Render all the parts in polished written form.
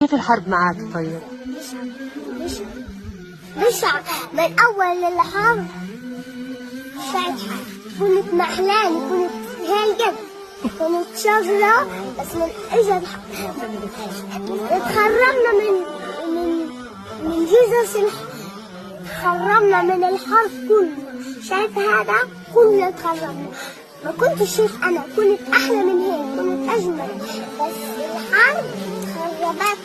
كيف الحرب معك طيب؟ بشع من أول الحرب كنت محلاني، كنت هالقد، كنت شجرة بس من إجت تخرمنا من جزء، تخرمنا من الحرب كله. شايف هذا كله تخرمنا، ما كنتش شايف أنا، كنت أحلى من هيك، كنت أجمل، بس الحرب خربتني.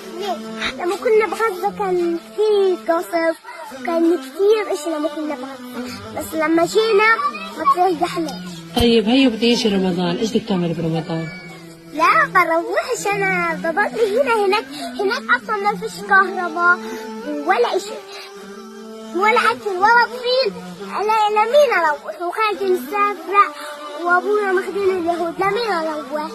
لما كنا بغزة كان في قصف وكان كثير إشي لما كنا بغزة، بس لما جينا ما تريحناش. طيب هي بده يجي رمضان، ايش بدك تعمل برمضان؟ لا بروحش أنا، بضل هناك أصلا ما فيش كهرباء ولا إشي ولا أكل ولا طفيل. لمين أروح؟ وخالتي مسافرة وأبونا مخدين اليهود، لمين أروح؟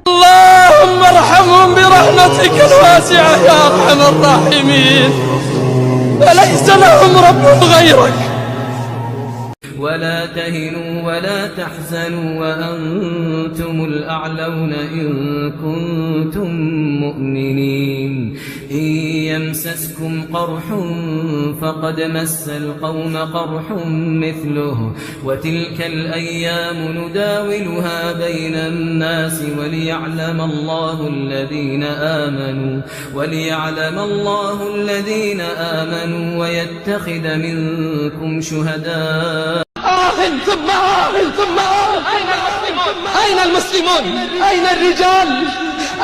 اللهم ارحمهم برحمتك الواسعة يا أرحم الراحمين، أليس لهم رب غيرك؟ ولا تهنوا ولا تحزنوا وأنتم الأعلون إن كنتم مؤمنين. إن يمسسكم قرح فقد مس القوم قرح مثله، وتلك الأيام نداولها بين الناس وليعلم الله الذين آمنوا ويتخذ منكم شهداء. ثم أين المسلمون؟ أين الرجال؟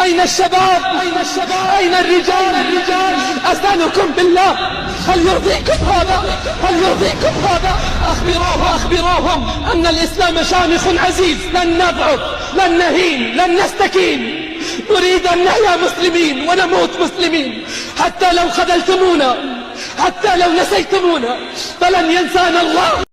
أين الشباب؟ أين الرجال؟ أسألكم بالله، هل يرضيكم هذا؟ أخبروهم أن الإسلام شامخ عزيز، لن نضعف، لن نهين، لن نستكين، نريد أن نحيا مسلمين ونموت مسلمين، حتى لو خذلتمونا، حتى لو نسيتمونا فلن ينسانا الله.